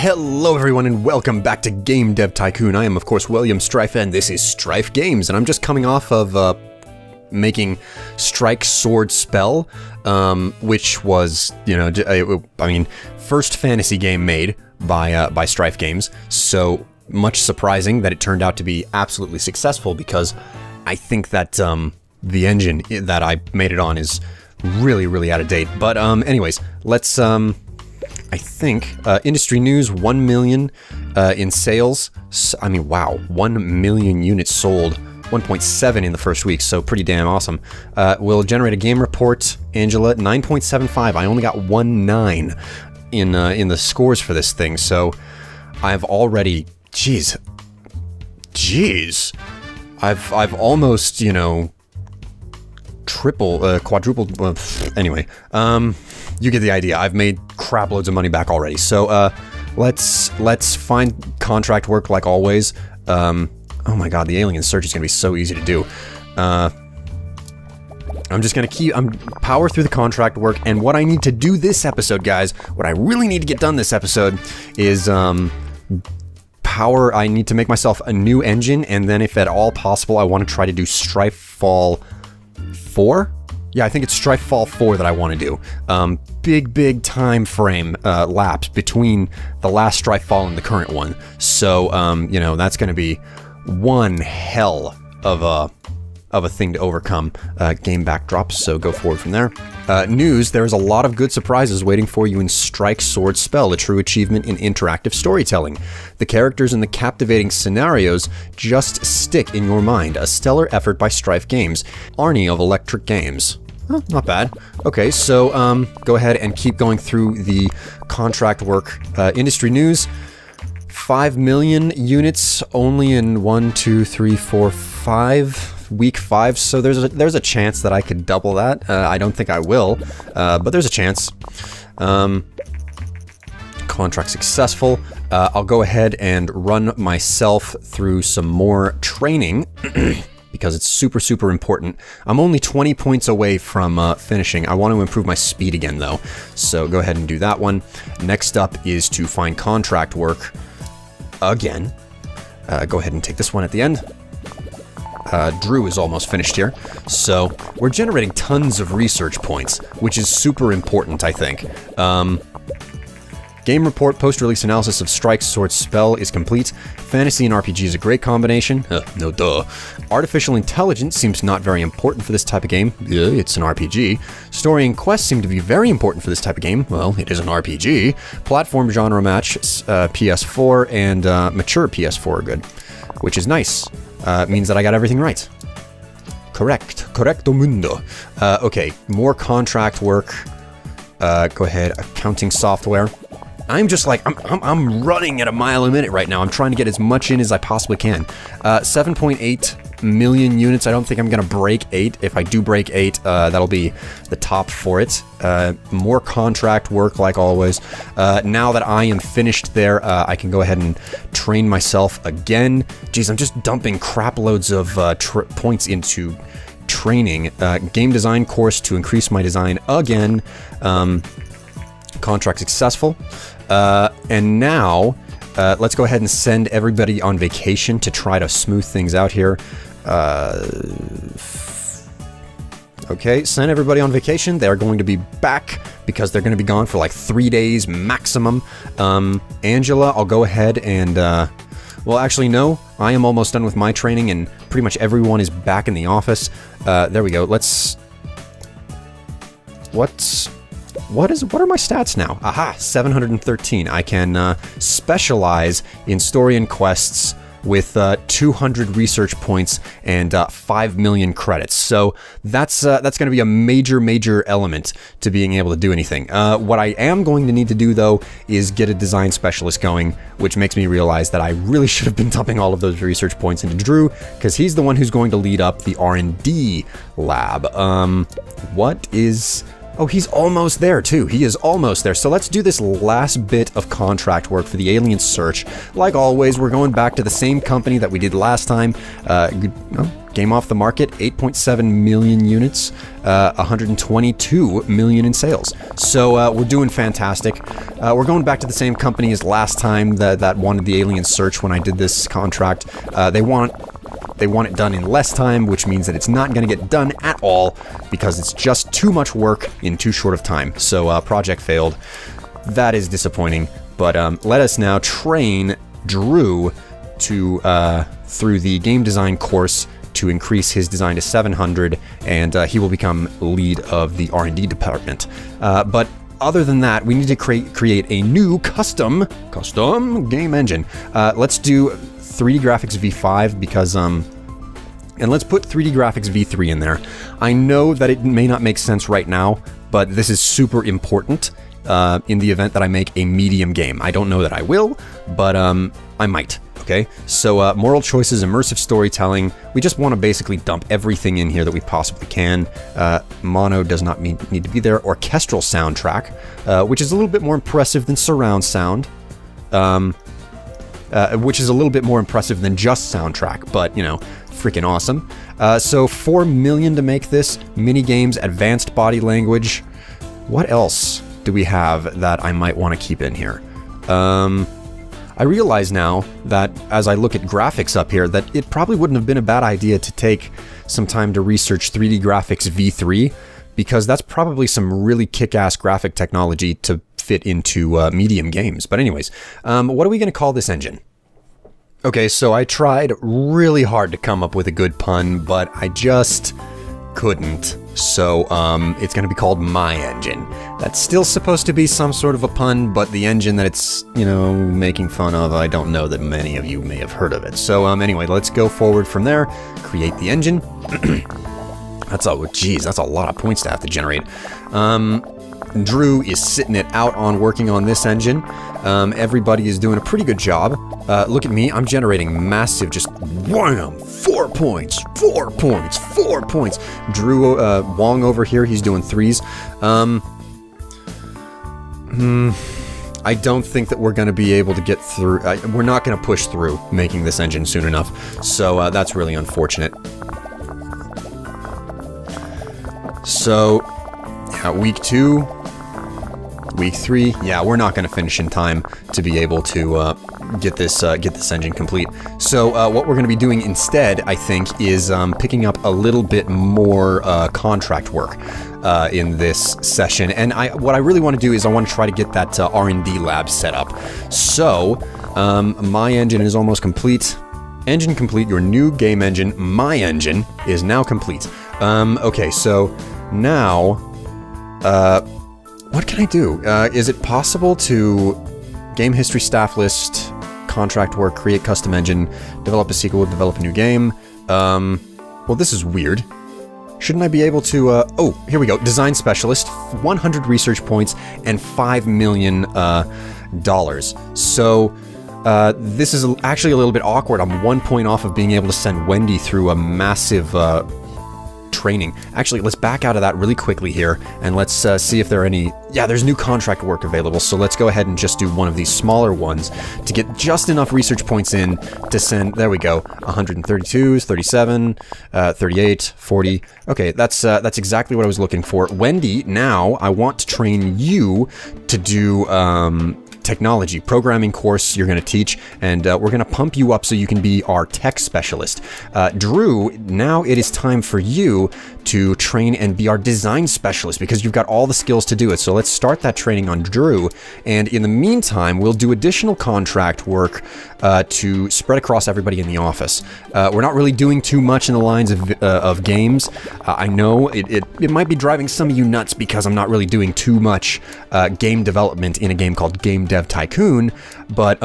Hello everyone and welcome back to Game Dev Tycoon. I am of course William Strife and this is Strife Games, and I'm just coming off of making Strike Sword Spell, which was, you know, I mean, first fantasy game made by Strife Games, so much surprising that it turned out to be absolutely successful, because I think that the engine that I made it on is really out of date. But anyways, let's I think industry news: 1 million in sales. I mean, wow, 1 million units sold, 1.7 in the first week, so pretty damn awesome. We'll generate a game report. Angela, 9.75. I only got 1.9 in the scores for this thing, so I've already, jeez, I've almost, you know, quadrupled, anyway, you get the idea. I've made crap loads of money back already, so, let's find contract work like always. Oh my god, the alien search is gonna be so easy to do. I'm just gonna power through the contract work, and what I need to do this episode, guys, what I really need to get done this episode is, I need to make myself a new engine, and then if at all possible, I want to try to do Strife Fall 4? Yeah, I think it's Strife Fall 4 that I want to do. Big time frame lapse between the last Strife Fall and the current one. So, you know, that's going to be one hell of a thing to overcome. Game backdrop, so go forward from there. News: there's a lot of good surprises waiting for you in Strike Sword Spell, a true achievement in interactive storytelling. The characters and the captivating scenarios just stick in your mind. A stellar effort by Strife Games. Arnie of Electric Games. Oh, not bad. Okay, so go ahead and keep going through the contract work. Industry news: 5 million units only in 1, 2, 3, 4, 5. Week 5, so there's a chance that I could double that. I don't think I will, but there's a chance. Contract successful. I'll go ahead and run myself through some more training because it's super important. I'm only 20 points away from finishing. I want to improve my speed again though, so go ahead and do that one. Next up is to find contract work again. Go ahead and take this one at the end. Drew is almost finished here, so we're generating tons of research points, which is super important, I think. Game report: post-release analysis of Strike Sword Spell is complete. Fantasy and RPG is a great combination. No duh. Artificial intelligence seems not very important for this type of game. It's an RPG. Story and quests seem to be very important for this type of game. Well, it is an RPG. Platform genre match, PS4 and mature PS4 are good, which is nice. Means that I got everything right. Correcto mundo. Okay, more contract work. Go ahead, accounting software. I'm just like, I'm running at a mile a minute right now. I'm trying to get as much in as I possibly can. 7.8 million units. I don't think I'm gonna break 8. If I do break 8, that'll be the top for it. More contract work like always. Now that I am finished there, I can go ahead and train myself again. Geez, I'm just dumping crap loads of points into training. Game design course to increase my design again. Contract successful. And now, let's go ahead and send everybody on vacation to try to smooth things out here. Okay, send everybody on vacation. They're going to be back because they're going to be gone for like 3 days maximum. Angela, I'll go ahead and, well, actually, no. I am almost done with my training and pretty much everyone is back in the office. There we go. Let's... What are my stats now? Aha, 713. I can specialize in story and quests with 200 research points and 5 million credits. So that's going to be a major element to being able to do anything. What I am going to need to do though is get a design specialist going, which makes me realize that I really should have been dumping all of those research points into Drew, because he's the one who's going to lead up the R&D lab. What is Oh, he's almost there too. He is almost there. So let's do this last bit of contract work for the alien search. Like always, we're going back to the same company that we did last time. Game off the market, 8.7 million units, 122 million in sales. So we're doing fantastic. We're going back to the same company as last time that wanted the alien search when I did this contract. They want it done in less time, which means that it's not going to get done at all because it's just too much work in too short of time. So project failed. That is disappointing. But let us now train Drew to through the game design course to increase his design to 700, and he will become lead of the R&D department. But other than that, we need to create a new custom game engine. Let's do 3D Graphics V5 because, and let's put 3D Graphics V3 in there. I know that it may not make sense right now, but this is super important in the event that I make a medium game. I don't know that I will, but I might. Okay, so moral choices, immersive storytelling. We just want to basically dump everything in here that we possibly can. Mono does not need to be there. Orchestral soundtrack, which is a little bit more impressive than surround sound. Which is a little bit more impressive than just soundtrack, but, you know, freaking awesome. So 4 million to make this. Mini games, advanced body language. What else do we have that I might want to keep in here? I realize now that as I look at graphics up here that it probably wouldn't have been a bad idea to take some time to research 3D Graphics V3, because that's probably some really kick-ass graphic technology to fit into medium games. But anyways, what are we going to call this engine? Okay, so I tried really hard to come up with a good pun, but I just couldn't. So it's going to be called MyEngine. That's still supposed to be some sort of a pun, but the engine that it's, you know, making fun of, I don't know that many of you may have heard of it. So anyway, let's go forward from there, create the engine. That's a lot of points to have to generate. Drew is sitting it out on working on this engine. Everybody is doing a pretty good job. Look at me, I'm generating massive, just wham, 4 points, 4 points, 4 points. Drew Wong over here, he's doing 3s. I don't think that we're going to be able to get through. We're not going to push through making this engine soon enough. So that's really unfortunate. So, yeah, week 2. Week 3, yeah, we're not going to finish in time to be able to get this engine complete. So what we're going to be doing instead, I think, is picking up a little bit more contract work in this session. And what I really want to do is I want to try to get that R&D lab set up. So MyEngine is almost complete. Engine complete. Your new game engine, MyEngine, is now complete. Okay, so now. What can I do? Is it possible to game history staff list, contract work, create custom engine, develop a sequel, develop a new game? Well, this is weird. Shouldn't I be able to, oh, here we go. Design specialist, 100 research points, and $5 million dollars. So, this is actually a little bit awkward. I'm 1 point off of being able to send Wendy through a massive, training. Actually, let's back out of that really quickly here, and let's see if there are any... Yeah, there's new contract work available, so let's go ahead and just do one of these smaller ones to get just enough research points in to send... There we go. 132s, 37, 38, 40. Okay, that's exactly what I was looking for. Wendy, now I want to train you to do... technology programming course you're going to teach, and we're going to pump you up so you can be our tech specialist. Drew, now it is time for you to train and be our design specialist because you've got all the skills to do it. So let's start that training on Drew, and in the meantime we'll do additional contract work to spread across everybody in the office. We're not really doing too much in the lines of games. I know it might be driving some of you nuts because I'm not really doing too much game development in a game called Game Dev Tycoon, but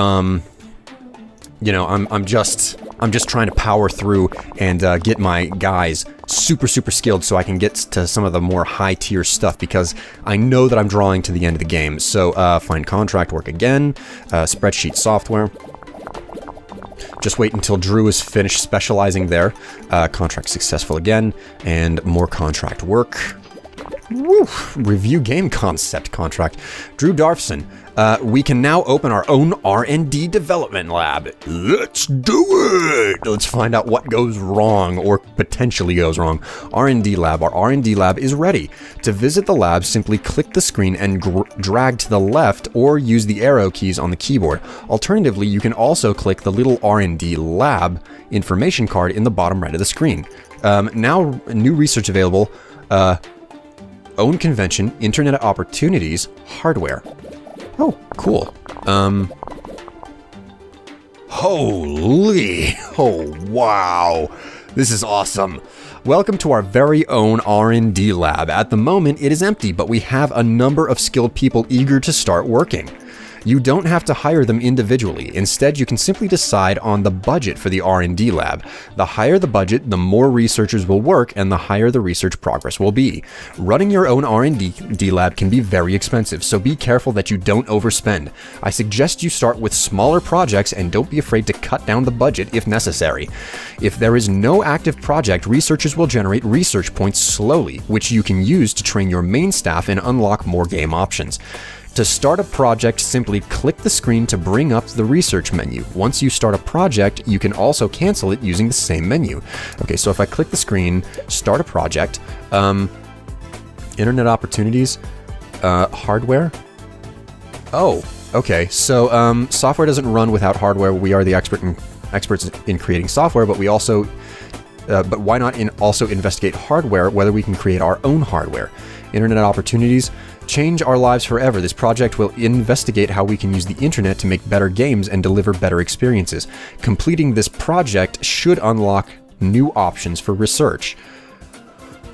you know, I'm just trying to power through and get my guys super skilled so I can get to some of the more high tier stuff because I know that I'm drawing to the end of the game. So find contract work again, spreadsheet software. Just wait until Drew is finished specializing there. Contract successful again, and more contract work. Woo! Review game concept contract. Drew Darfson. We can now open our own R&D development lab. Let's do it! Let's find out what goes wrong, or potentially goes wrong. R&D lab. Our R&D lab is ready. To visit the lab, simply click the screen and drag to the left, or use the arrow keys on the keyboard. Alternatively, you can also click the little R&D lab information card in the bottom right of the screen. Now, new research available. Own convention, internet opportunities, hardware. Oh, cool. Holy! Oh, wow. This is awesome. Welcome to our very own R&D lab. At the moment, it is empty, but we have a number of skilled people eager to start working. You don't have to hire them individually. Instead, you can simply decide on the budget for the R&D lab. The higher the budget, the more researchers will work, and the higher the research progress will be. Running your own R&D lab can be very expensive, so be careful that you don't overspend. I suggest you start with smaller projects and don't be afraid to cut down the budget if necessary. If there is no active project, researchers will generate research points slowly, which you can use to train your main staff and unlock more game options. To start a project, simply click the screen to bring up the research menu. Once you start a project, you can also cancel it using the same menu. Okay, so if I click the screen, start a project, internet opportunities, hardware. Oh, okay, so software doesn't run without hardware. We are the experts in creating software, but we also, but why not also investigate hardware, whether we can create our own hardware. Internet opportunities. Change our lives forever. This project will investigate how we can use the internet to make better games and deliver better experiences. Completing this project should unlock new options for research.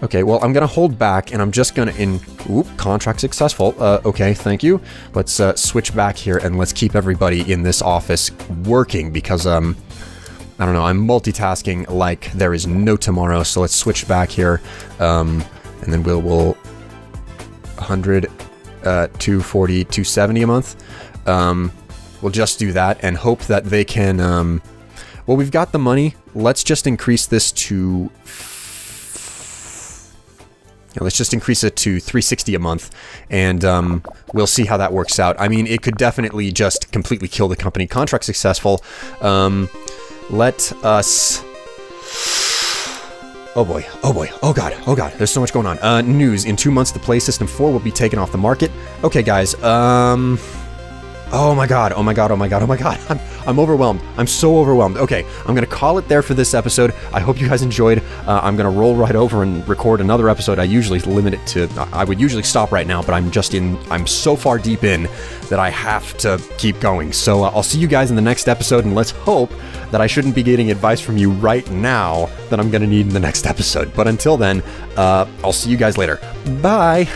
Okay, well, I'm gonna hold back and I'm just gonna contract successful. Okay, thank you. Let's switch back here and let's keep everybody in this office working because, I don't know, I'm multitasking like there is no tomorrow. So let's switch back here, and then we'll 100, 240, 270 a month. We'll just do that and hope that they can, well, we've got the money. Let's just increase this to, let's just increase it to 360 a month, and we'll see how that works out. I mean, it could definitely just completely kill the company. Contract successful. Let us... Oh boy, oh boy, oh god, there's so much going on. News, in 2 months the Play System 4 will be taken off the market. Okay guys, oh my god, I'm overwhelmed. I'm so overwhelmed. Okay, I'm gonna call it there for this episode. I hope you guys enjoyed. I'm gonna roll right over and record another episode. I usually limit it to, I would usually stop right now, but I'm so far deep in that I have to keep going. So I'll see you guys in the next episode, and let's hope that I shouldn't be getting advice from you right now that I'm gonna need in the next episode. But until then, I'll see you guys later. Bye!